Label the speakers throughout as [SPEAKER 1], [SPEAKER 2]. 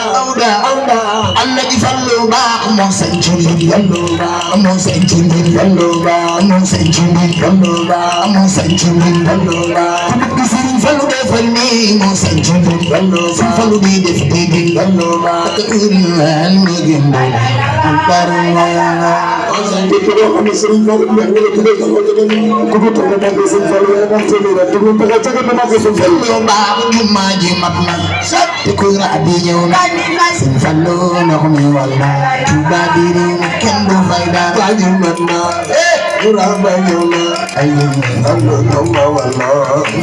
[SPEAKER 1] Allah ji fallo ba mo san jindi fallo ba mo san jindi fallo ba mo san jindi fallo ba mo san jindi fallo ba sin fallo de falmi mo san jindi fallo sin fallo de def de fallo ba ko ran mi gendo parwa
[SPEAKER 2] te ko xam ne Serigne Fallou ndax wala tuddee ko ko ko to na ko Serigne Fallou ya daf tele rek ko ko ca ko na ko Serigne Fallou
[SPEAKER 1] fallo ba mu ma ji mat na te ko ra bi ñëw na Serigne Fallou na ko mi walla tuba di ri kenn du fayda ba ji mat na ra ba ñëw na ay Fallou no ma walla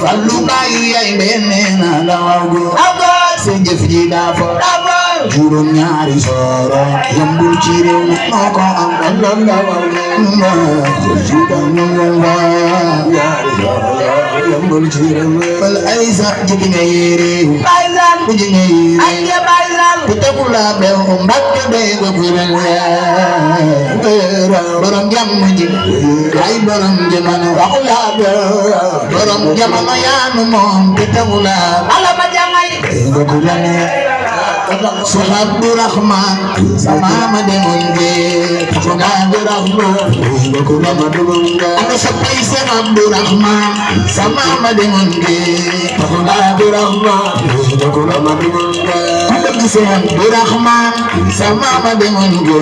[SPEAKER 1] Fallou bayu ay benena la wago se jëf ji da fo juróom ñaari soro yambul ci réew moo ko am lan la walla juróom ñaari soro yambul ci réew wal ay sax jigi nga yére ku jigi nga yére ku tegul la bew Mbàkke day ko kuréel borom jàmm ji ay borom jamono waxu la borom jamono yaanu moom ku tegul la ala ma jangay ko kuréel Cheikh Abdourahman sama ma demoon ge Cheikh Abdourahman ko ma demoon ge ana sapay Cheikh Abdourahman sama ma demoon ge Cheikh Abdourahman ko ma demoon ge ana Cheikh Abdourahman sama ma demoon ge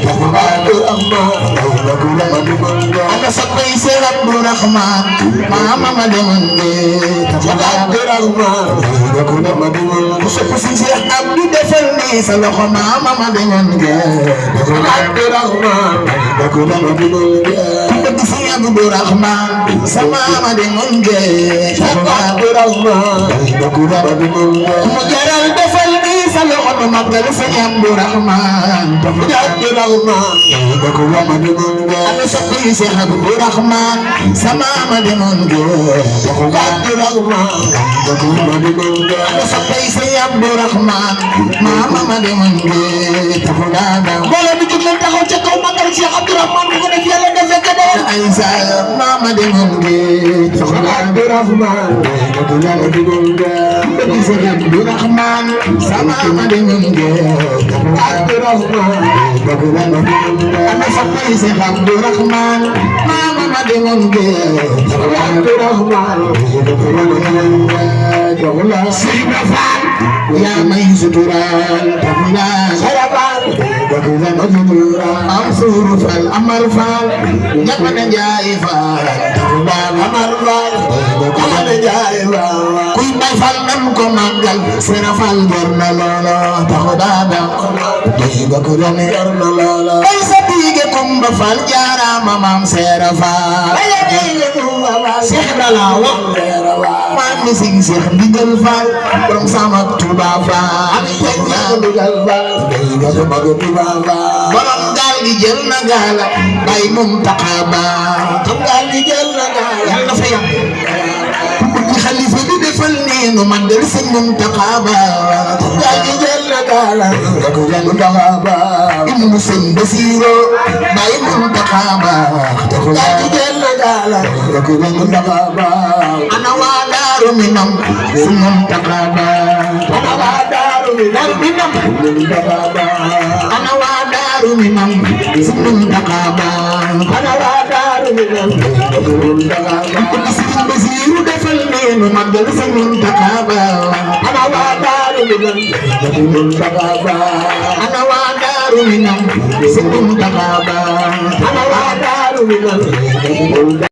[SPEAKER 1] Cheikh Abdourahman ko ma demoon ge ana sapay Cheikh Abdourahman mama ma demoon ge Cheikh Abdourahman ko ma demoon ge Cheikh Abdou defal ni sa loxo mama ma demoon ge Abdourahman ko ma demoon ge Cheikh Abdourahman sama ma demoon ge Abdourahman ko ma demoon ge mo jaral defal ni sa loxo magal Cheikh Abdourahman Abdourahman ko ma demoon ge ana soppay Cheikh Abdourahman sama ma demoon ge Abdourahman ko ma demoon ge ana soppay Cheikh Abdourahman mama ma demoon ge taxulada wala bi jumel taxaw ci kaw magal Cheikh Abdourahman ko def Yàlla def ko de ay sa mama demoon ge taxulada Abdourahman ko Yàlla demoon ge Cheikh Abdourahman sama ma demoon ge Abdourahman ko Yàlla demoon ge ana soppay Cheikh Abdourahman mama ma demoon ge Abdourahman ko Yàlla demoon ge taxulada Seyba Fall ya may sutural taxulada sarabal taxulada am suru fal amar fal ñapana jaay fal taxulada amar fal ñapana jaay fal kuy bay fal nam ko magal sera fal gorna lolo taxulada day ba ko done gorna lolo ay sa dige kumba fal jaara mamam sera fal ay dige kumba fal Cheikh Bala wa sera fal ma mi sing Cheikh ndigal fal borom sama Tuba fal ndigal fal day ba ko mag Tuba fal borom gaal gi jël na gaal bay Muntaxa ba gaal gi jël na gaal Yàlla na fa yam xalifa bi defal neenu magal Sëñ Muntaxa ba gaal gi jël na gaal Muntaxa ba ibnu Sëñ Basiru bay Muntaxa ba gaal gi jël na gaal Muntaxa ba ana waa Daaru Minam Sëñ Muntaxa ba ana waa Daaru Minam Muntaxa ba ana waa Daaru Minam Sëñ Muntaxa ba ana waa Daaru Minam Muntaxa ba Sëñ Basiru defal neenu magal Sëñ Muntaxa ba ana waa Daaru Minam Muntaxa ba ana waa Daaru Minam Sëñ Muntaxa ba ana waa Daaru Minam